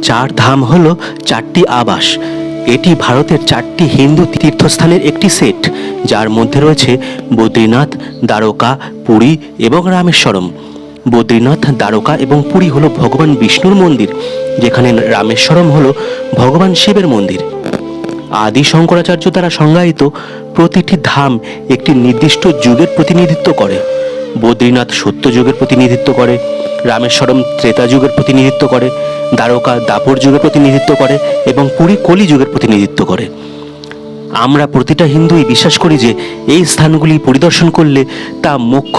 চার ধাম হলো চারটি আবাস। এটি ভারতের চারটি হিন্দু তীর্থস্থানের একটি সেট, যার মধ্যে রয়েছে বদ্রীনাথ, দ্বারকা, পুরী এবং রামেশ্বরম। বদ্রীনাথ, দ্বারকা এবং পুরী হলো ভগবান বিষ্ণুর মন্দির, যেখানে রামেশ্বরম হলো ভগবান শিবের মন্দির। আদি শঙ্করাচার্য দ্বারা সংজ্ঞায়িত প্রতিটি ধাম একটি নির্দিষ্ট যুগের প্রতিনিধিত্ব করে। বদ্রীনাথ সত্য যুগের প্রতিনিধিত্ব করে, রামেশ্বরম ত্রেতা যুগের প্রতিনিধিত্ব করে, দ্বারকা দাপর যুগের প্রতিনিধিত্ব করে এবং পুরী কলি যুগের প্রতিনিধিত্ব করে। আমরা প্রতিটা হিন্দুই বিশ্বাস করি যে এই স্থানগুলি পরিদর্শন করলে তা মোক্ষ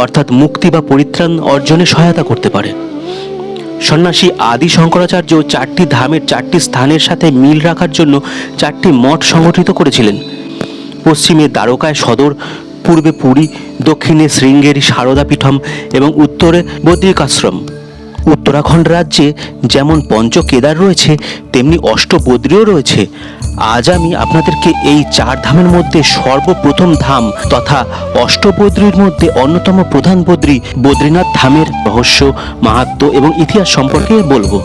অর্থাৎ মুক্তি বা পরিত্রাণ অর্জনে সহায়তা করতে পারে। সন্ন্যাসী আদি শঙ্করাচার্য চারটি ধামের চারটি স্থানের সাথে মিল রাখার জন্য চারটি মঠ সংগঠিত করেছিলেন। পশ্চিমে দ্বারকায় সদর, পূর্বে পুরী, দক্ষিণে শৃঙ্গেরি সারদা পীঠম এবং উত্তরে বদ্রিকাশ্রম। উত্তরাখণ্ড রাজ্যে যেমন পঞ্চ কেদার রয়েছে, তেমনি অষ্টবদ্রীও রয়েছে। আজ আমি আপনাদেরকে এই চার ধামের মধ্যে সর্বপ্রথম ধাম তথা অষ্টবদ্রীর মধ্যে অন্যতম প্রধান বদ্রী বদ্রীনাথ ধামের রহস্য, মাহাত্ম্য এবং ইতিহাস সম্পর্কে বলবো।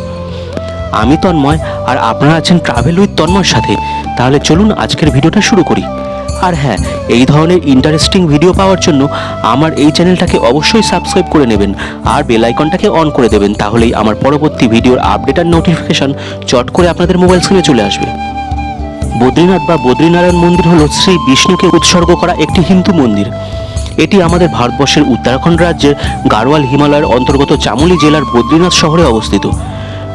আমি তন্ময়, আর আপনারা আছেন ট্রাভেল উইথ তন্ময়ের সাথে। তাহলে চলুন আজকের ভিডিওটা শুরু করি। আর হ্যাঁ, এই ধরনের ইন্টারেস্টিং ভিডিও পাওয়ার জন্য আমার এই চ্যানেলটাকে অবশ্যই সাবস্ক্রাইব করে নেবেন আর বেল আইকনটাকে অন করে দেবেন, তাহলেই আমার পরবর্তী ভিডিওর আপডেট আর নোটিফিকেশন চট করে আপনাদের মোবাইল স্ক্রিনে চলে আসবে। বদ্রীনাথ বা বদ্রীনারায়ণ মন্দির হল শ্রী বিষ্ণুকে উৎসর্গ করা একটি হিন্দু মন্দির। এটি আমাদের ভারতবর্ষের উত্তরাখণ্ড রাজ্যের গাড়োয়াল হিমালয়ের অন্তর্গত চামোলি জেলার বদ্রীনাথ শহরে অবস্থিত।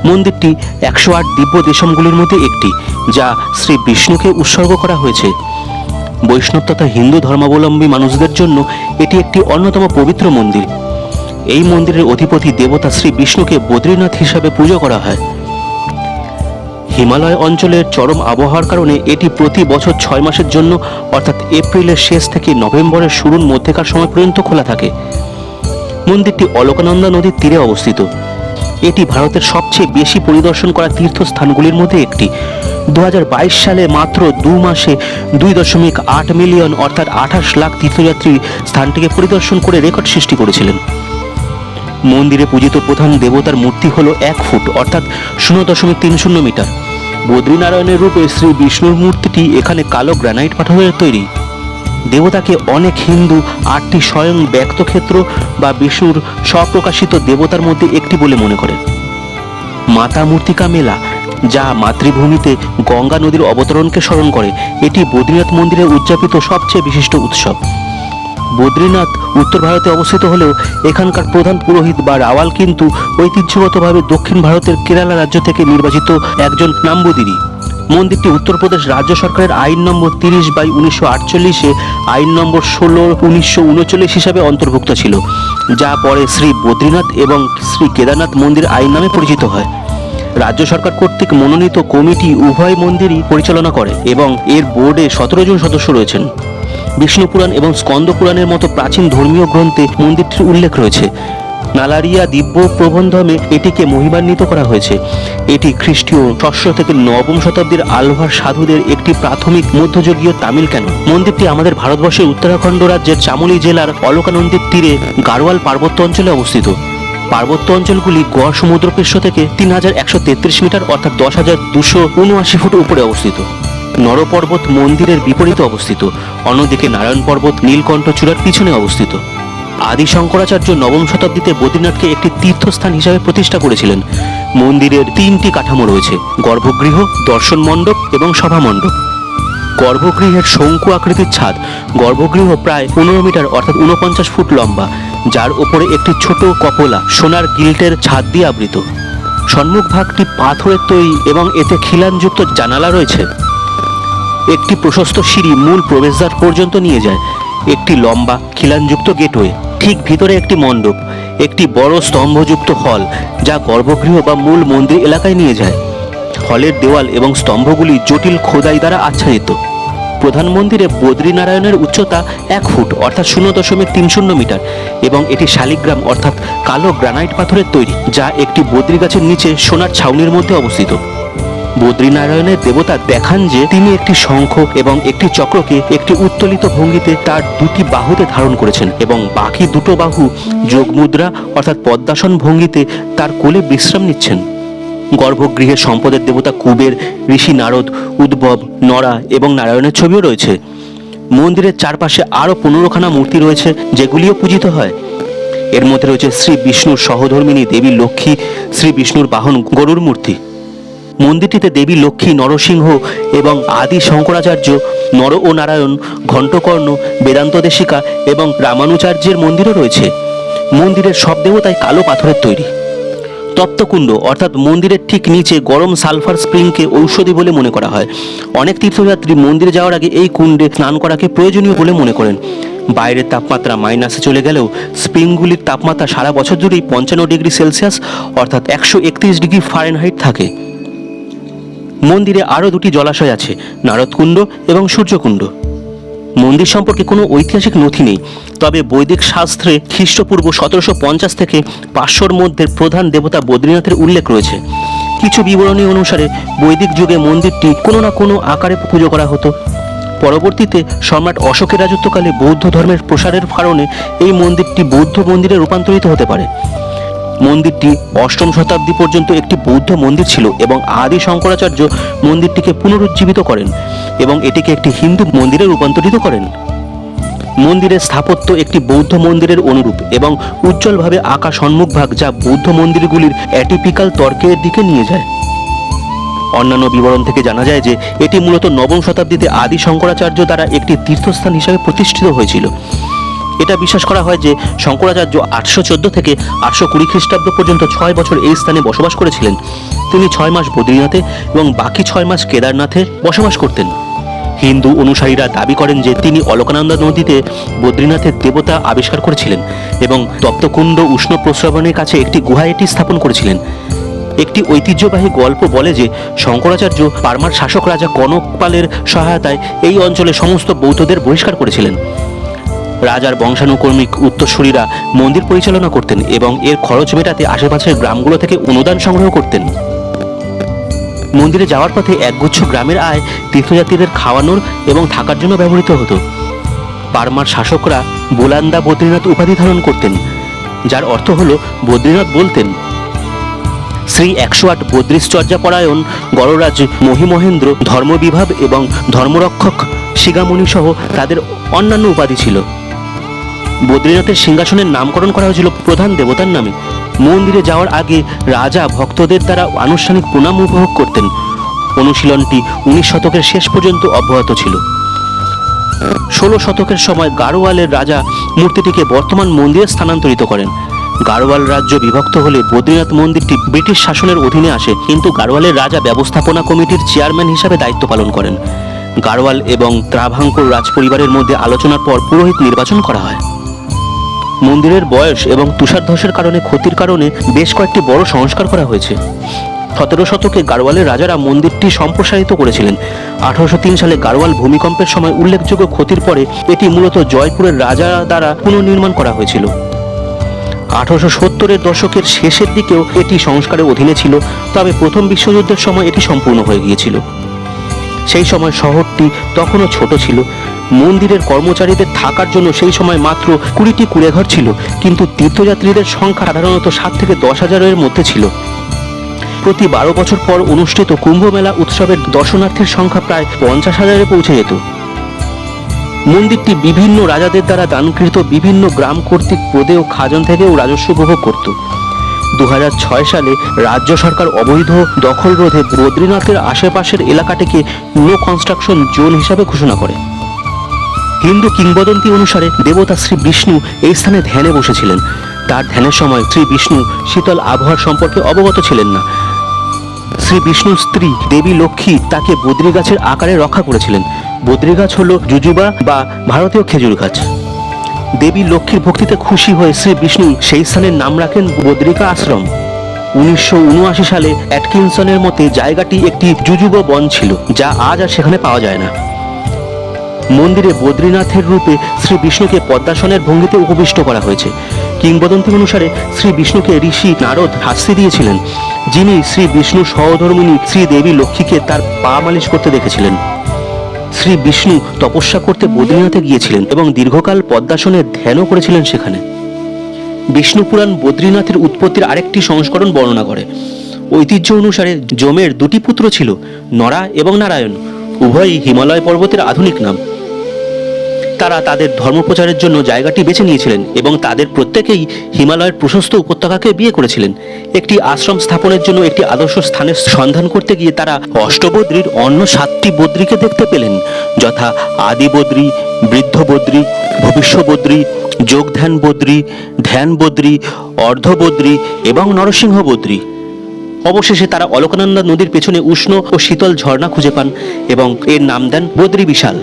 মন্দিরটি 108 দিব্য দেশমগুলির মধ্যে একটি, যা শ্রী বিষ্ণুকে উৎসর্গ করা হয়েছে। বৈষ্ণব তথা হিন্দু ধর্মাবলম্বী মানুষদের জন্য এটি একটি অন্যতম পবিত্র মন্দির। এই মন্দিরের অধিপতি দেবতা শ্রী বিষ্ণুকে বদ্রীনাথ হিসাবে পুজো করা হয়। হিমালয় অঞ্চলের চরম আবহাওয়ার কারণে এটি প্রতি বছর 6 মাসের জন্য অর্থাৎ এপ্রিলের শেষ থেকে নভেম্বরের শুরুর মধ্যেকার সময় পর্যন্ত খোলা থাকে। মন্দিরটি অলকানন্দা নদীর তীরে অবস্থিত। এটি ভারতের সবচেয়ে বেশি পরিদর্শন করা তীর্থস্থানগুলির মধ্যে একটি। 2022 সালে মাত্র 2 মাসে 2.8 মিলিয়ন অর্থাৎ 28 লাখ তীর্থযাত্রী স্থানটিকে পরিদর্শন করে রেকর্ড সৃষ্টি করেছিলেন। মন্দিরে পূজিত প্রধান দেবতার মূর্তি হল 1 ফুট অর্থাৎ 0.30 মিটার। বদ্রীনারায়ণের রূপে শ্রী বিষ্ণুর মূর্তিটি এখানে কালো গ্রানাইট পাথরের তৈরি। দেবতাকে অনেক হিন্দু 8টি স্বয়ং ব্যক্ত ক্ষেত্র বা বিষ্ণুর স্বপ্রকাশিত দেবতার মধ্যে একটি বলে মনে করেন। মাতা মূর্তিকা মেলা, যা মাতৃভূমিতে গঙ্গা নদীর অবতরণকে স্মরণ করে, এটি বদ্রীনাথ মন্দিরে উদযাপিত সবচেয়ে বিশিষ্ট উৎসব। বদ্রীনাথ উত্তর ভারতে অবস্থিত হলেও এখানকার প্রধান পুরোহিত বা রাওয়াল কিন্তু ঐতিহ্যগতভাবে দক্ষিণ ভারতের কেরালা রাজ্য থেকে নির্বাচিত একজন নাম্বুদিরি। মন্দিরটি উত্তরপ্রদেশ রাজ্য সরকারের আইন নম্বর 30/1948 আইন নম্বর 16/1939 হিসাবে অন্তর্ভুক্ত ছিল, যা পরে শ্রী বদ্রীনাথ এবং শ্রী কেদারনাথ মন্দির আইন নামে পরিচিত হয়। রাজ্য সরকার কর্তৃক মনোনীত কমিটি উভয় মন্দিরই পরিচালনা করে এবং এর বোর্ডে 17 জন সদস্য রয়েছেন। বিষ্ণু পুরাণ এবং স্কন্দ পুরাণের মতো প্রাচীন ধর্মীয় গ্রন্থে মন্দিরটির উল্লেখ রয়েছে। নালারিয়া দিব্য প্রবন্ধমে এটিকে মহিমান্বিত করা হয়েছে। এটি খ্রিস্টীয় 6শ থেকে 9ম শতাব্দীর আলভার সাধুদের একটি প্রাথমিক মধ্যযুগীয় তামিল ক্যানন। মন্দিরটি আমাদের ভারতবর্ষের উত্তরাখণ্ড রাজ্যের চামোলি জেলার অলকানন্দের তীরে গাড়োয়াল পার্বত্য অঞ্চলে অবস্থিত। পার্বত্য অঞ্চলগুলি গড় সমুদ্রপৃষ্ঠ থেকে 3133 মিটার অর্থাৎ 10,279 ফুট উপরে অবস্থিত। নরপর্বত মন্দিরের বিপরীতে অবস্থিত, অন্যদিকে নারায়ণ পর্বত নীলকণ্ঠ চূড়ার পিছনে অবস্থিত। আদি শঙ্করাচার্য 9ম শতাব্দীতে বদ্রীনাথকে একটি তীর্থস্থান হিসাবে প্রতিষ্ঠা করেছিলেন। মন্দিরের 3টি কাঠামো রয়েছে: গর্ভগৃহ, দর্শন মণ্ডপ এবং সভা মণ্ডপ। গর্ভগৃহের শঙ্কু আকৃতির ছাদ। গর্ভগৃহ প্রায় 15 মিটার অর্থাৎ 49 ফুট লম্বা, যার উপরে একটি ছোট কপোলা সোনার গিল্টের ছাদ দিয়ে আবৃত। সম্মুখ ভাগটি পাথরের তৈরি এবং এতে খিলানযুক্ত জানালা রয়েছে। একটি প্রশস্ত সিঁড়ি মূল প্রবেশদ্বার পর্যন্ত নিয়ে যায়। একটি লম্বা খিলানযুক্ত গেটওয়ে, ঠিক ভিতরে একটি মণ্ডপ, একটি বড় স্তম্ভযুক্ত হল যা গর্ভগৃহ বা মূল মন্দির এলাকায় নিয়ে যায়। হলের দেওয়াল এবং স্তম্ভগুলি জটিল খোদাই দ্বারা আচ্ছাদিত। প্রধান মন্দিরে বদ্রীনারায়ণের উচ্চতা 1 ফুট অর্থাৎ 0.30 মিটার এবং এটি শালিগ্রাম অর্থাৎ কালো গ্রানাইট পাথরের তৈরি, যা একটি বদ্রী গাছের নিচে সোনার ছাউনির মধ্যে অবস্থিত। বদ্রীনারায়ণের দেবতা দেখান যে তিনি একটি শঙ্খ এবং একটি চক্রকে একটি উত্তোলিত ভঙ্গিতে তার 2টি বাহুতে ধারণ করেছেন এবং বাকি 2টো বাহু যোগমুদ্রা অর্থাৎ পদ্মাসন ভঙ্গিতে তার কোলে বিশ্রাম নিচ্ছেন। গর্ভগৃহে সম্পদের দেবতা কুবের, ঋষি নারদ, উদ্ভব, নরা এবং নারায়ণের ছবিও রয়েছে। মন্দিরের চারপাশে আরও 15খানা মূর্তি রয়েছে, যেগুলিও পূজিত হয়। এর মধ্যে রয়েছে শ্রী বিষ্ণুর সহধর্মিণী দেবী লক্ষ্মী, শ্রী বিষ্ণুর বাহন গরুর মূর্তি। মন্দিরটিতে দেবী লক্ষ্মী, নরসিংহ এবং আদি শঙ্করাচার্য, নর ও নারায়ণ, ঘণ্টকর্ণ, বেদান্ত দেশিকা এবং রামানুচার্যের মন্দিরও রয়েছে। মন্দিরের সব দেবতাই কালো পাথরের তৈরি। তপ্তকুণ্ড অর্থাৎ মন্দিরের ঠিক নিচে গরম সালফার স্প্রিংকে ঔষধি বলে মনে করা হয়। অনেক তীর্থযাত্রী মন্দিরে যাওয়ার আগে এই কুণ্ডে স্নান করাকে প্রয়োজনীয় বলে মনে করেন। বাইরের তাপমাত্রা মাইনাসে চলে গেলেও স্প্রিংগুলির তাপমাত্রা সারা বছর জুড়েই 55 ডিগ্রি সেলসিয়াস অর্থাৎ 131 ডিগ্রি ফারেনহাইট থাকে। মন্দিরে আরও 2টি জলাশয় আছে, নারদকুণ্ড এবং সূর্যকুণ্ড। মন্দির সম্পর্কে কোনো ঐতিহাসিক নথি নেই, তবে বৈদিক শাস্ত্রে খ্রিস্টপূর্ব 1750 থেকে 500-র মধ্যে প্রধান দেবতা বদ্রীনাথের উল্লেখ রয়েছে। কিছু বিবরণী অনুসারে বৈদিক যুগে মন্দিরটি কোনো না কোনো আকারে পুজো করা হতো। পরবর্তীতে সম্রাট অশোকের রাজত্বকালে বৌদ্ধ ধর্মের প্রসারের কারণে এই মন্দিরটি বৌদ্ধ মন্দিরে রূপান্তরিত হতে পারে। মন্দিরটি 8ম শতাব্দী পর্যন্ত একটি বৌদ্ধ মন্দির ছিল এবং আদি শঙ্করাচার্য মন্দিরটিকে পুনরুজ্জীবিত করেন এবং এটিকে একটি হিন্দু মন্দিরে রূপান্তরিত করেন। মন্দিরের স্থাপত্য একটি বৌদ্ধ মন্দিরের অনুরূপ এবং উজ্জ্বলভাবে আঁকা সম্মুখভাগ, যা বৌদ্ধ মন্দিরগুলির অ্যাটিপিক্যাল তর্কের দিকে নিয়ে যায়। অন্যান্য বিবরণ থেকে জানা যায় যে এটি মূলত 9ম শতাব্দীতে আদি শঙ্করাচার্য দ্বারা একটি তীর্থস্থান হিসাবে প্রতিষ্ঠিত হয়েছিল। এটা বিশ্বাস করা হয় যে শঙ্করাচার্য 814 থেকে 820 খ্রিস্টাব্দ পর্যন্ত 6 বছর এই স্থানে বসবাস করেছিলেন। তিনি 6 মাস বদ্রীনাথে এবং বাকি 6 মাস কেদারনাথে বসবাস করতেন। হিন্দু অনুসারীরা দাবি করেন যে তিনি অলকানন্দা নদীতে বদ্রীনাথের দেবতা আবিষ্কার করেছিলেন এবং তপ্তকুণ্ড উষ্ণ প্রস্রবণের কাছে একটি গুহা এটি স্থাপন করেছিলেন। একটি ঐতিহ্যবাহী গল্প বলে যে শঙ্করাচার্য পারমার শাসক রাজা কনকপালের সহায়তায় এই অঞ্চলে সমস্ত বৌদ্ধদের বহিষ্কার করেছিলেন। রাজার বংশানুক্রমিক উত্তরসূরিরা মন্দির পরিচালনা করতেন এবং এর খরচ মেটাতে আশেপাশের গ্রামগুলো থেকে অনুদান সংগ্রহ করতেন। মন্দিরে যাওয়ার পথে একগুচ্ছ গ্রামের আয় তীর্থযাত্রীদের খাওয়ানোর এবং থাকার জন্য ব্যবহৃত হতো। পারমার শাসকরা বোলান্দা বদ্রীনাথ উপাধি ধারণ করতেন, যার অর্থ হল বদ্রীনাথ বলতেন। শ্রী 108 বদ্রীশ্চর্যা পরায়ণ গড়রাজ মহিমহেন্দ্র, ধর্মবিভাব এবং ধর্মরক্ষক শিগামণি সহ তাদের অন্যান্য উপাধি ছিল। বদ্রীনাথের সিংহাসনের নামকরণ করা হয়েছিল প্রধান দেবতার নামে। মন্দিরে যাওয়ার আগে রাজা ভক্তদের দ্বারা আনুষ্ঠানিক প্রণাম উপভোগ করতেন। অনুশীলনটি 19 শতকের শেষ পর্যন্ত অব্যাহত ছিল। 16 শতকের সময় গাড়োয়ালের রাজা মূর্তিটিকে বর্তমান মন্দিরে স্থানান্তরিত করেন। গাড়োয়াল রাজ্য বিভক্ত হলে বদ্রীনাথ মন্দিরটি ব্রিটিশ শাসনের অধীনে আসে, কিন্তু গাড়োয়ালের রাজা ব্যবস্থাপনা কমিটির চেয়ারম্যান হিসাবে দায়িত্ব পালন করেন। গাড়োয়াল এবং ত্রাভাঙ্কর রাজপরিবারের মধ্যে আলোচনার পর পুরোহিত নির্বাচন করা হয়। মন্দিরের বয়স এবং তুষারধসের কারণে ক্ষতির কারণে বেশ কয়েকটি বড় সংস্কার করা হয়েছে। 17 শতকে গাড়োয়ালের রাজারা মন্দিরটি সম্প্রসারিত করেছিলেন। 1803 সালে গাড়োয়াল ভূমিকম্পের সময় উল্লেখযোগ্য ক্ষতির পরে এটি মূলত জয়পুরের রাজা দ্বারা পুনর্নির্মাণ করা হয়েছিল। 1870-এর দশকের শেষের দিকেও এটি সংস্কারের অধীনে ছিল, তবে প্রথম বিশ্বযুদ্ধের সময় এটি সম্পূর্ণ হয়ে গিয়েছিল। সেই সময় শহরটি তখনও ছোট ছিল। মন্দিরের কর্মচারীদের থাকার জন্য সেই সময় মাত্র 20টি কুঁড়েঘর ছিল, কিন্তু তীর্থযাত্রীদের সংখ্যা সাধারণত 7 থেকে 10,000-এর মধ্যে ছিল। প্রতি 12 বছর পর অনুষ্ঠিত কুম্ভ মেলা উৎসবের দর্শনার্থীর সংখ্যা প্রায় 50,000-এ পৌঁছে যেত। মন্দিরটি বিভিন্ন রাজাদের দ্বারা দানকৃত বিভিন্ন গ্রাম কর্তৃক প্রদেয় খাজন থেকেও রাজস্ব উপভোগ করত। 2006 সালে রাজ্য সরকার অবৈধ দখল রোধে বদ্রীনাথের আশেপাশের এলাকাটিকে নো কনস্ট্রাকশন জোন হিসাবে ঘোষণা করে। হিন্দু কিংবদন্তি অনুসারে দেবতা শ্রী বিষ্ণু এই স্থানে ধ্যানে বসেছিলেন। তার ধ্যানের সময় শ্রী বিষ্ণু শীতল আবহাওয়ার সম্পর্কে অবগত ছিলেন না। শ্রী বিষ্ণুর স্ত্রী দেবী লক্ষ্মী তাকে বদ্রী গাছের আকারে রক্ষা করেছিলেন। বদ্রী গাছ হল জুজুবা বা ভারতীয় খেজুর গাছ। দেবী লক্ষ্মীর ভক্তিতে খুশি হয়ে শ্রী বিষ্ণু সেই স্থানের নাম রাখেন বদ্রিকা আশ্রম। 1979 সালে অ্যাটকিনসনের মতে জায়গাটি একটি জুজুব বন ছিল, যা আজ আর সেখানে পাওয়া যায় না। মন্দিরে বদ্রীনাথের রূপে শ্রী বিষ্ণুকে পদ্মাসনের ভঙ্গিতে উপবিষ্ট করা হয়েছে। কিংবদন্তি অনুসারে শ্রী বিষ্ণুকে ঋষি নারদ শাস্তি দিয়েছিলেন, যিনি শ্রী বিষ্ণুর সহধর্মিণী শ্রী দেবী লক্ষ্মীকে তার পা মালিশ করতে দেখেছিলেন। শ্রী বিষ্ণু তপস্যা করতে বদ্রীনাথে গিয়েছিলেন এবং দীর্ঘকাল পদ্মাসনে ধ্যানও করেছিলেন সেখানে। বিষ্ণু পুরাণ বদ্রীনাথের উৎপত্তির আরেকটি সংস্করণ বর্ণনা করে। ঐতিহ্য অনুসারে যমের দুটি পুত্র ছিল, নরা এবং নারায়ণ। উভয়ই হিমালয় পর্বতের আধুনিক নাম। তারা তাদের ধর্মপ্রচারের জন্য জায়গাটি বেছে নিয়েছিলেন এবং তাদের প্রত্যেকেই হিমালয়ের প্রশস্ত উপত্যকাকে বিয়ে করেছিলেন। একটি আশ্রম স্থাপনের জন্য একটি আদর্শ স্থানের সন্ধান করতে গিয়ে তারা অষ্টবদ্রীর অন্য 7টি বদ্রীকে দেখতে পেলেন, যথা আদি বদ্রী, বৃদ্ধ বদ্রী, ভবিষ্য বদ্রী, যোগধ্যান বদ্রী, ধ্যান বদ্রী, অর্ধ বদ্রী এবং নরসিংহ বদ্রী। অবশেষে তারা অলকানন্দা নদীর পেছনে উষ্ণ ও শীতল ঝর্ণা খুঁজে পান এবং এর নাম দেন বদ্রী বিশাল।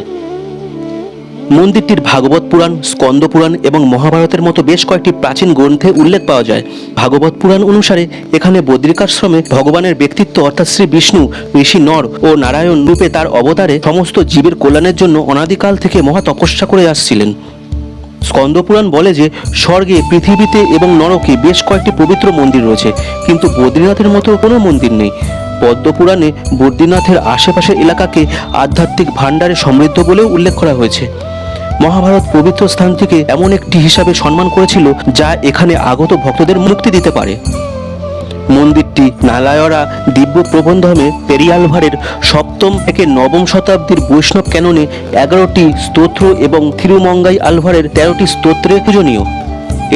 মন্দিরটির ভাগবত পুরাণ, স্কন্দ পুরাণ এবং মহাভারতের মতো বেশ কয়েকটি প্রাচীন গ্রন্থে উল্লেখ পাওয়া যায়। ভাগবত পুরাণ অনুসারে এখানে বদ্রিকাশ্রমে ভগবানের ব্যক্তিত্ব অর্থাৎ শ্রী বিষ্ণু ঋষি নর ও নারায়ণ রূপে তার অবতারে সমস্ত জীবের কল্যাণের জন্য অনাদিকাল থেকে মহা তপস্যা করে আসছিলেন। স্কন্দ পুরাণ বলে যে স্বর্গে, পৃথিবীতে এবং নরকে বেশ কয়েকটি পবিত্র মন্দির রয়েছে, কিন্তু বদ্রীনাথের মতো কোনো মন্দির নেই। পদ্মপুরাণে বদ্রীনাথের আশেপাশের এলাকাকে আধ্যাত্মিক ভাণ্ডারে সমৃদ্ধ বলেও উল্লেখ করা হয়েছে। মহাভারত পবিত্র স্থানটিকে এমন একটি হিসাবে সম্মান করেছিল যা এখানে আগত ভক্তদের মুক্তি দিতে পারে। মন্দিরটি নালায়রা দিব্য প্রবন্ধমে পেরিয়ালভারের 7ম থেকে 9ম শতাব্দীর বৈষ্ণব ক্যাননে 11টি স্তোত্র এবং থিরুমঙ্গাই আলভারের 13টি স্তোত্রে পূজনীয়।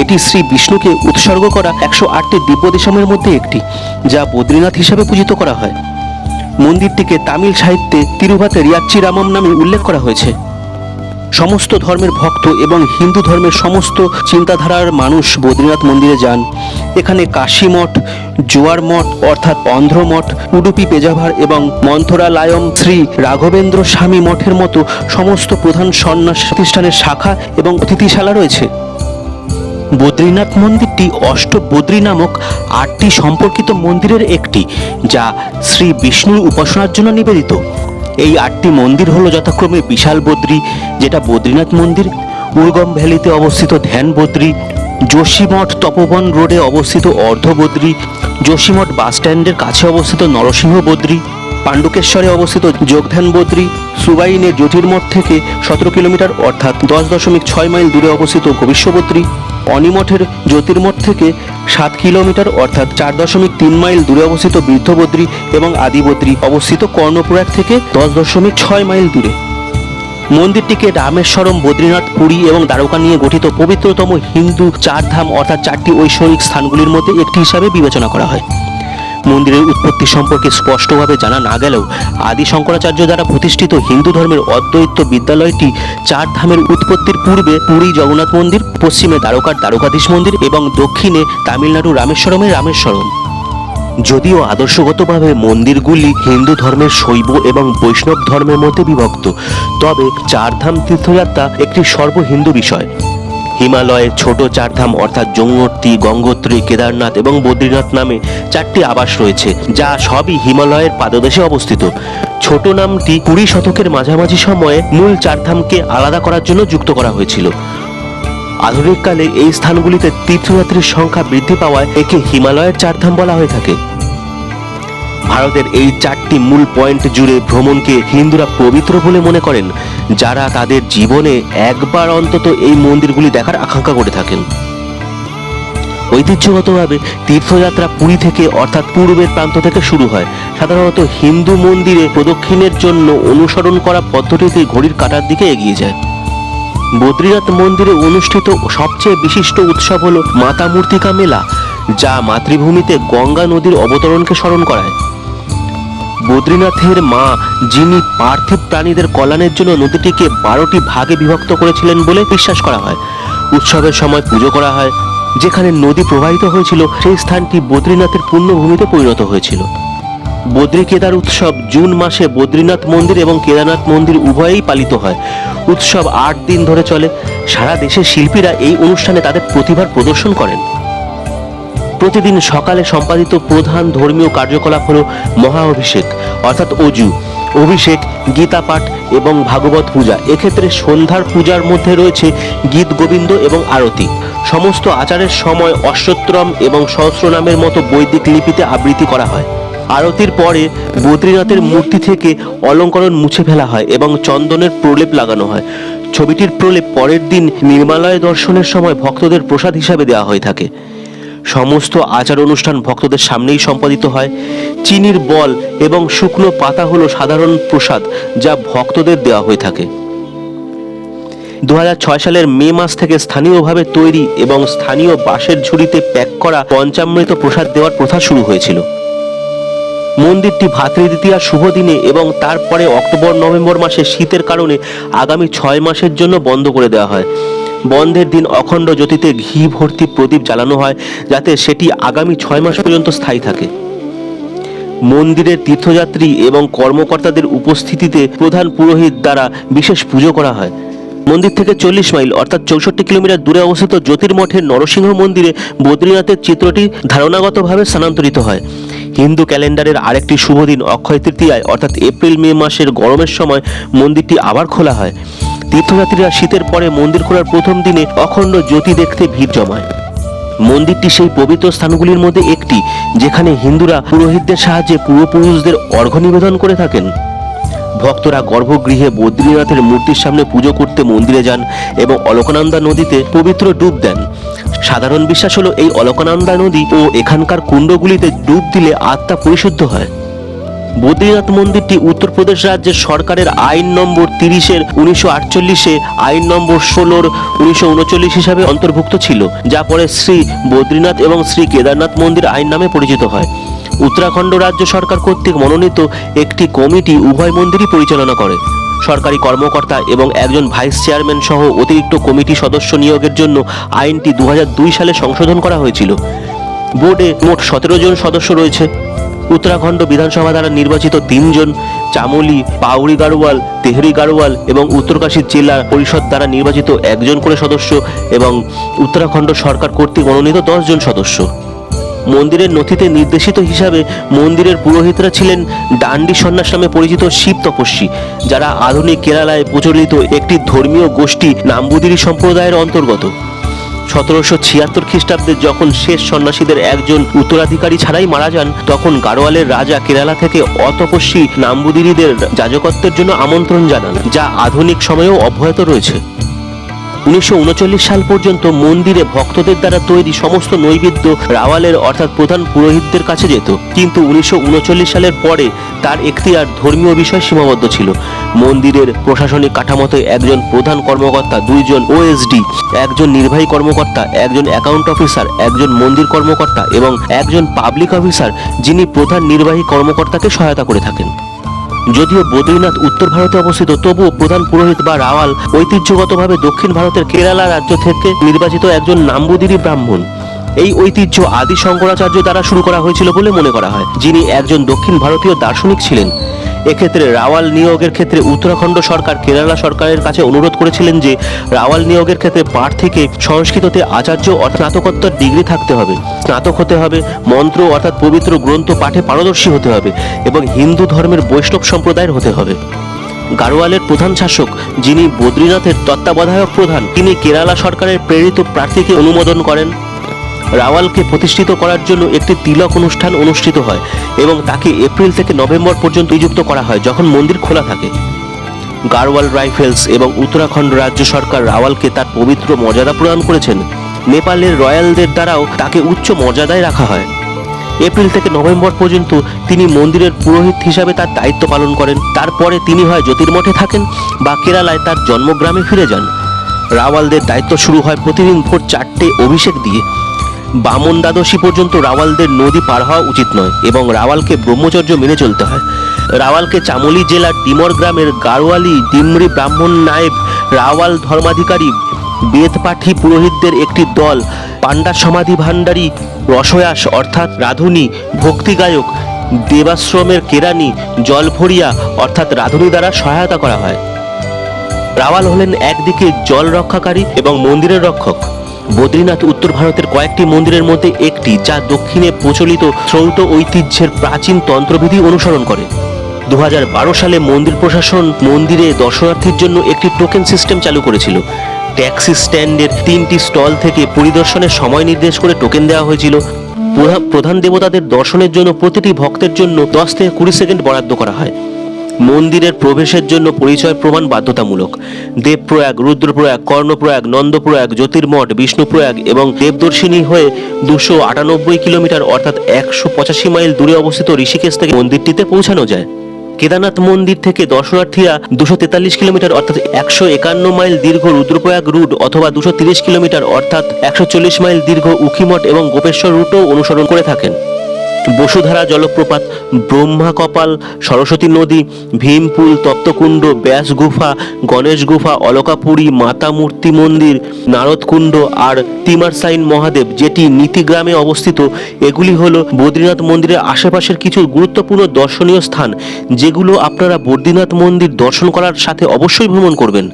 এটি শ্রী বিষ্ণুকে উৎসর্গ করা 108টি দিব্যদেশমের মধ্যে একটি, যা বদ্রীনাথ হিসাবে পূজিত করা হয়। মন্দিরটিকে তামিল সাহিত্যে তিরুভাতে রিয়াচ্চি রামম নামে উল্লেখ করা হয়েছে। সমস্ত ধর্মের ভক্ত এবং হিন্দু ধর্মের সমস্ত চিন্তাধারার মানুষ বদ্রীনাথ মন্দিরে যান। এখানে কাশী মঠ, জোয়ার মঠ অর্থাৎ অন্ধ্র মঠ, উডুপি পেজাভার এবং মন্থরালায়ম শ্রী রাঘবেন্দ্র স্বামী মঠের মতো সমস্ত প্রধান সন্ন্যাস প্রতিষ্ঠানের শাখা এবং অতিথিশালা রয়েছে। বদ্রীনাথ মন্দিরটি অষ্টবদ্রী নামক 8টি সম্পর্কিত মন্দিরের একটি, যা শ্রী বিষ্ণুর উপাসনার জন্য নিবেদিত। এই 8টি মন্দির হলো যথাক্রমে বিশাল বদ্রী, যেটা বদ্রীনাথ মন্দির, উর্গম ভ্যালিতে অবস্থিত ধ্যান বদ্রী, যোশীমঠ তপবন রোডে অবস্থিত অর্ধ বদ্রী, যোশীমঠ বাস স্ট্যান্ডের কাছে অবস্থিত নরসিংহ বদ্রী, পাণ্ডুকেশ্বরে অবস্থিত যোগধ্যান বদ্রী, সুবাইনের জ্যোতির্মঠ থেকে 17 কিলোমিটার অর্থাৎ 10.6 মাইল দূরে অবস্থিত ভবিষ্য বদ্রী, অনিমঠের জ্যোতির্মঠ থেকে 7 কিলোমিটার অর্থাৎ 4.3 মাইল দূরে অবস্থিত বৃদ্ধ বদ্রী এবং আদি বদ্রী অবস্থিত কর্ণপ্রয়াগ থেকে 10.6 মাইল দূরে। মন্দিরটিকে রামেশ্বরম, বদ্রীনাথ, পুরী এবং দ্বারকা নিয়ে গঠিত পবিত্রতম হিন্দু 4 ধাম অর্থাৎ 4টি ঐশ্বরিক স্থানগুলির মধ্যে একটি হিসাবে বিবেচনা করা হয়। মন্দিরের উৎপত্তি সম্পর্কে স্পষ্টভাবে জানা না গেলেও আদি শঙ্করাচার্য দ্বারা প্রতিষ্ঠিত হিন্দু ধর্মের অদ্বৈত বিদ্যালয়টি 4 ধামের উৎপত্তির পূর্বে পুরী জগন্নাথ মন্দির, পশ্চিমে দ্বারকার দ্বারকাধীশ মন্দির এবং দক্ষিণে তামিলনাড়ু রামেশ্বরমের রামেশ্বরম। যদিও আদর্শগতভাবে মন্দিরগুলি হিন্দু ধর্মের শৈব এবং বৈষ্ণব ধর্মের মধ্যে বিভক্ত, তবে 4 ধাম তীর্থযাত্রা একটি সর্ব হিন্দু বিষয়। হিমালয়ের ছোট 4 ধাম অর্থাৎ যমুনোত্রী, গঙ্গোত্রী, কেদারনাথ এবং বদ্রীনাথ নামে 4টি আবাস রয়েছে, যা সবই হিমালয়ের পাদদেশে অবস্থিত। ছোট নামটি 20 শতকের মাঝামাঝি সময়ে মূল 4 ধামকে আলাদা করার জন্য যুক্ত করা হয়েছিল। আধুনিককালে এই স্থানগুলিতে তীর্থযাত্রীর সংখ্যা বৃদ্ধি পাওয়ায় একে হিমালয়ের 4 ধাম বলা হয়ে থাকে। ভারতের এই 4টি মূল পয়েন্ট জুড়ে ভ্রমণকে হিন্দুরা পবিত্র বলে মনে করেন, যারা তাদের জীবনে একবার অন্তত এই মন্দিরগুলি দেখার আকাঙ্ক্ষা করে থাকেন। ঐতিহ্যগতভাবে তীর্থযাত্রা পুরী থেকে অর্থাৎ পূর্বের প্রান্ত থেকে শুরু হয়। সাধারণত হিন্দু মন্দিরে প্রদক্ষিণের জন্য অনুসরণ করা পদ্ধতিতে ঘড়ির কাঁটার দিকে এগিয়ে যায়। বদ্রীনাথ মন্দিরে অনুষ্ঠিত সবচেয়ে বিশিষ্ট উৎসব হল মাতা মূর্তিকা মেলা, যা মাতৃভূমিতে গঙ্গা নদীর অবতরণকে স্মরণ করায়। বদ্রীনাথের মা, যিনি পার্থিব প্রাণীদের কল্যাণের জন্য নদীটিকে 12টি ভাগে বিভক্ত করেছিলেন বলে বিশ্বাস করা হয়। উৎসবের সময় পুজো করা হয়। যেখানে নদী প্রবাহিত হয়েছিল সেই স্থানটি বদ্রীনাথের পুণ্যভূমিতে পরিণত হয়েছিল। বদ্রী কেদার উৎসব জুন মাসে বদ্রীনাথ মন্দির এবং কেদারনাথ মন্দির উভয়েই পালিত হয়। উৎসব 8 দিন ধরে চলে। সারা দেশের শিল্পীরা এই অনুষ্ঠানে তাদের প্রতিভার প্রদর্শন করেন। প্রতিদিন সকালে সম্পাদিত প্রধান ধর্মীয় কার্যকলাপ হল মহা অভিষেক অর্থাৎ অজু, অভিষেক, গীতা পাঠ এবং ভাগবত পূজা। এক্ষেত্রে সন্ধ্যার পূজার মধ্যে রয়েছে গীত গোবিন্দ এবং আরতি। সমস্ত আচারের সময় অষ্টোত্তরম এবং সহস্রনামের মতো বৈদিক লিপিতে আবৃত্তি করা হয়। আরতির পরে বদ্রীনাথের মূর্তি থেকে অলঙ্করণ মুছে ফেলা হয় এবং চন্দনের প্রলেপ লাগানো হয়। ছবিটির প্রলেপ পরের দিন নির্মালয় দর্শনের সময় ভক্তদের প্রসাদ হিসাবে দেওয়া হয়ে থাকে। সমস্ত আচার অনুষ্ঠান ভক্তদের সামনেই সম্পাদিত হয়। চিনির বল এবং শুকনো পাতা হলো সাধারণ প্রসাদ যা ভক্তদের দেওয়া হয়ে থাকে। 2006 সালের মে মাস থেকে স্থানীয়ভাবে তৈরি এবং স্থানীয় বাঁশের ঝুড়িতে প্যাক করা পঞ্চামৃত প্রসাদ দেওয়ার প্রথা শুরু হয়েছিল। মন্দিরটি ভাতৃদ্বিতীয়ার শুভ দিনে এবং তারপরে অক্টোবর নভেম্বর মাসে শীতের কারণে আগামী 6 মাসের জন্য বন্ধ করে দেওয়া হয়। বন্ধের দিন অখণ্ড জ্যোতিতে ঘি ভর্তি প্রদীপ জ্বালানো হয় যাতে সেটি আগামী 6 মাস পর্যন্ত স্থায়ী থাকে। মন্দিরের তীর্থযাত্রী এবং কর্মকর্তাদের উপস্থিতিতে প্রধান পুরোহিত দ্বারা বিশেষ পুজো করা হয়। মন্দির থেকে 40 মাইল অর্থাৎ 64 কিলোমিটার দূরে অবস্থিত জ্যোতির্মঠের নরসিংহ মন্দিরে বদ্রীনাথের চিত্রটি ধারণাগতভাবে স্থানান্তরিত হয়। হিন্দু ক্যালেন্ডারের আরেকটি শুভ দিন অক্ষয় তৃতীয়ায় অর্থাৎ এপ্রিল মে মাসের গরমের সময় মন্দিরটি আবার খোলা হয়। তীর্থযাত্রীরা শীতের পরে মন্দির খোলার প্রথম দিনে অখণ্ড জ্যোতি দেখতে ভিড় জমায়। মন্দিরটি সেই পবিত্র স্থানগুলির মধ্যে একটি যেখানে হিন্দুরা পুরোহিতদের সাহায্যে পূর্বপুরুষদের অর্ঘ্য নিবেদন করে থাকেন। ভক্তরা গর্ভগৃহে বদ্রীনাথের মূর্তির সামনে পুজো করতে মন্দিরে যান এবং অলকানন্দা নদীতে পবিত্র ডুব দেন। সাধারণ বিশ্বাস হলো এই অলকানন্দা নদী ও এখানকার কুণ্ডগুলিতে ডুব দিলে আত্মা পরিশুদ্ধ হয়। বদ্রীনাথ মন্দিরটি উত্তরপ্রদেশ রাজ্যের সরকারের আইন নম্বর 30-এর 1948-এ আইন নম্বর 16-র 1939 হিসাবে অন্তর্ভুক্ত ছিল, যা পরে শ্রী বদ্রীনাথ এবং শ্রী কেদারনাথ মন্দির আইন নামে পরিচিত হয়। উত্তরাখণ্ড রাজ্য সরকার কর্তৃক মনোনীত একটি কমিটি উভয় মন্দিরই পরিচালনা করে। সরকারি কর্মকর্তা এবং একজন ভাইস চেয়ারম্যান সহ অতিরিক্ত কমিটি সদস্য নিয়োগের জন্য আইনটি 2002 সালে সংশোধন করা হয়েছিল। বোর্ডে মোট 17 জন সদস্য রয়েছে। উত্তরাখণ্ড বিধানসভা দ্বারা নির্বাচিত 3 জন, চামোলি, পাউরি গাড়োয়াল, তেহরি গাড়োয়াল এবং উত্তরকাশী জেলা পরিষদ দ্বারা নির্বাচিত 1 জন করে সদস্য এবং উত্তরাখণ্ড সরকার কর্তৃক মনোনীত 10 জন সদস্য। মন্দিরের নথিতে নির্দেশিত হিসাবে মন্দিরের পুরোহিতরা ছিলেন ডান্ডি সন্ন্যাস নামে পরিচিত শিব তপস্বী, যারা আধুনিক কেরালায় প্রচলিত একটি ধর্মীয় গোষ্ঠী নাম্বুদিরি সম্প্রদায়ের অন্তর্গত। 1776 খ্রিস্টাব্দে যখন শেষ সন্ন্যাসীদের একজন উত্তরাধিকারী ছাড়াই মারা যান, তখন গাড়োয়ালের রাজা কেরালা থেকে অতপস্বী নাম্বুদিরিদের যাজকত্বের জন্য আমন্ত্রণ জানান, যা আধুনিক সময়েও অব্যাহত রয়েছে। 1939 সাল পর্যন্ত মন্দিরে ভক্তদের দ্বারা তৈরি সমস্ত নৈবেদ্য রাওয়ালের অর্থাৎ প্রধান পুরোহিতদের কাছে যেত, কিন্তু 1939 সালের পরে তার এখতিয়ার ধর্মীয় বিষয় সীমাবদ্ধ ছিল। মন্দিরের প্রশাসনিক কাঠামোতে একজন প্রধান কর্মকর্তা, 2 জন ওএসডি, একজন নির্বাহী কর্মকর্তা, একজন অ্যাকাউন্ট অফিসার, একজন মন্দির কর্মকর্তা এবং একজন পাবলিক অফিসার, যিনি প্রধান নির্বাহী কর্মকর্তাকে সহায়তা করে থাকেন। যদিও বদ্রীনাথ উত্তর ভারতে অবস্থিত, তবুও প্রধান পুরোহিত বা রাওয়াল ঐতিহ্যগতভাবে দক্ষিণ ভারতের কেরালা রাজ্য থেকে নির্বাচিত একজন নাম্বুদিরি ব্রাহ্মণ। এই ঐতিহ্য আদি শঙ্করাচার্য দ্বারা শুরু করা হয়েছিল বলে মনে করা হয়, যিনি একজন দক্ষিণ ভারতীয় দার্শনিক ছিলেন। এক্ষেত্রে রাওয়াল নিয়োগের ক্ষেত্রে উত্তরাখণ্ড সরকার কেরালা সরকারের কাছে অনুরোধ করেছিলেন যে রাওয়াল নিয়োগের ক্ষেত্রে প্রার্থীকে সংস্কৃততে আচার্য অর্থাৎ স্নাতকোত্তর ডিগ্রি থাকতে হবে, স্নাতক হতে হবে, মন্ত্র অর্থাৎ পবিত্র গ্রন্থ পাঠে পারদর্শী হতে হবে এবং হিন্দু ধর্মের বৈষ্ণব সম্প্রদায়ের হতে হবে। গাড়োয়ালের প্রধান শাসক, যিনি বদ্রীনাথের তত্ত্বাবধায়ক প্রধান, তিনি কেরালা সরকারের প্রেরিত প্রার্থীকে অনুমোদন করেন। রাওয়ালকে প্রতিষ্ঠিত করার জন্য একটি তিলক অনুষ্ঠান অনুষ্ঠিত হয় এবং তাকে এপ্রিল থেকে নভেম্বর পর্যন্ত নিযুক্ত করা হয়, যখন মন্দির খোলা থাকে। গাড়োয়াল রাইফেলস এবং উত্তরাখণ্ড রাজ্য সরকার রাওয়ালকে তার পবিত্র মর্যাদা প্রদান করেছেন। নেপালের রয়্যালদের দ্বারাও তাকে উচ্চ মর্যাদায় রাখা হয়। এপ্রিল থেকে নভেম্বর পর্যন্ত তিনি মন্দিরের পুরোহিত হিসাবে তার দায়িত্ব পালন করেন। তারপরে তিনি হয় জ্যোতির্মঠে থাকেন বা কেরালায় তার জন্মগ্রামে ফিরে যান। রাওয়ালদের দায়িত্ব শুরু হয় প্রতিদিন ভোর 4টে অভিষেক দিয়ে। বামন দ্বাদশী পর্যন্ত রাওয়ালদের নদী পার হওয়া উচিত নয় এবং রাওয়ালকে ব্রহ্মচর্য মেনে চলতে হয়। রাওয়ালকে চামোলি জেলার ডিমর গ্রামের গাড়োয়ালি ডিমরি ব্রাহ্মণ নায়েব, রাওয়াল ধর্মাধিকারী, বেদপাঠী পুরোহিতদের একটি দল, পান্ডা সমাধি ভান্ডারী, রসয়াস অর্থাৎ রাধুনী, ভক্তিগায়ক, দেবাশ্রমের কেরানি, জলভরিয়া অর্থাৎ রাধুনী দ্বারা সহায়তা করা হয়। রাওয়াল হলেন একদিকে জল রক্ষাকারী এবং মন্দিরের রক্ষক। বদ্রীনাথ উত্তর ভারতের কয়েকটি মন্দিরের মধ্যে একটি, যা দক্ষিণে প্রচলিত শ্রৌত ঐতিহ্যের প্রাচীন তন্ত্রবিধি অনুসরণ করে। 2012 সালে মন্দির প্রশাসন মন্দিরে দর্শনার্থীর জন্য একটি টোকেন সিস্টেম চালু করেছিল। ট্যাক্সি স্ট্যান্ডের 3টি স্টল থেকে পরিদর্শনের সময় নির্দেশ করে টোকেন দেওয়া হয়েছিল। প্রধান দেবতাদের দর্শনের জন্য প্রতিটি ভক্তের জন্য 10 থেকে 20 সেকেন্ড বরাদ্দ করা হয়। মন্দিরের প্রবেশের জন্য পরিচয় প্রমাণ বাধ্যতামূলক। দেবপ্রয়াগ, রুদ্রপ্রয়াগ, কর্ণপ্রয়াগ, নন্দপ্রয়াগ, জ্যোতির্মঠ, বিষ্ণুপ্রয়াগ এবং দেবদর্শিনী হয়ে 298 কিলোমিটার অর্থাৎ 185 মাইল দূরে অবস্থিত ঋষিকেশ থেকে মন্দিরটিতে পৌঁছানো যায়। কেদারনাথ মন্দির থেকে দর্শনার্থীরা 243 কিলোমিটার অর্থাৎ 151 মাইল দীর্ঘ রুদ্রপ্রয়াগ রুট অথবা 230 কিলোমিটার অর্থাৎ 140 মাইল দীর্ঘ উখিমঠ এবং গোপেশ্বর রুটও অনুসরণ করে থাকেন। বসুধারা জলপ্রপাত, ব্রহ্মা কপাল, সরস্বতী নদী, ভীমপুল, তপ্তকুণ্ড, ব্যাস গুফা, গণেশ গুফা, অলকাপুরী, মাতা মূর্তি মন্দির, নারদকুণ্ড আর তিমারসাইন মহাদেব যেটি নীতিগ্রামে অবস্থিত, এগুলি হলো বদ্রীনাথ মন্দিরের আশেপাশের কিছু গুরুত্বপূর্ণ দর্শনীয় স্থান, যেগুলো আপনারা বদ্রীনাথ মন্দির দর্শন করার সাথে অবশ্যই ভ্রমণ করবেন।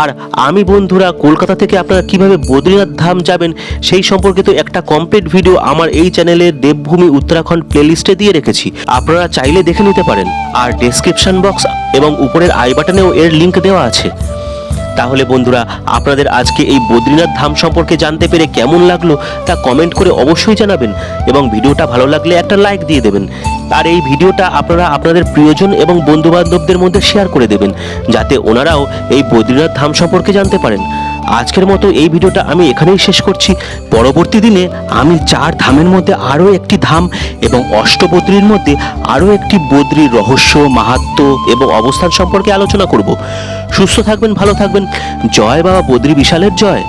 আর আমি বন্ধুরা কলকাতা থেকে আপনারা কিভাবে বদ্রীনাথ ধাম যাবেন সেই সম্পর্কিত একটা কমপ্লিট ভিডিও আমার এই চ্যানেলের দেবভূমি উত্তরাখণ্ড প্লেলিস্টে দিয়ে রেখেছি, আপনারা চাইলে দেখে নিতে পারেন। আর ডেসক্রিপশন বক্স এবং উপরের আই বাটনেও এর লিংক দেওয়া আছে। তাহলে বন্ধুরা আপনাদের আজকে এই বদ্রীনাথ ধাম সম্পর্কে জানতে পেরে কেমন লাগলো তা কমেন্ট করে অবশ্যই জানাবেন এবং ভিডিওটা ভালো লাগলে একটা লাইক দিয়ে দেবেন। আর এই ভিডিওটা আপনারা আপনাদের প্রিয়জন এবং বন্ধুবান্ধবদের মধ্যে শেয়ার করে দেবেন, যাতে ওনারাও এই বদ্রীনাথ ধাম সম্পর্কে জানতে পারেন। আজকের মতো এই ভিডিওটা আমি এখানেই শেষ করছি। পরবর্তী দিনে আমি 4 ধামের মধ্যে আরও একটি ধাম এবং অষ্টবদ্রীর মধ্যে আরও একটি বদ্রীর রহস্য, মাহাত্ম্য এবং অবস্থান সম্পর্কে আলোচনা করব। সুস্থ থাকবেন, ভালো থাকবেন। জয় বাবা বদ্রী বিশালের জয়।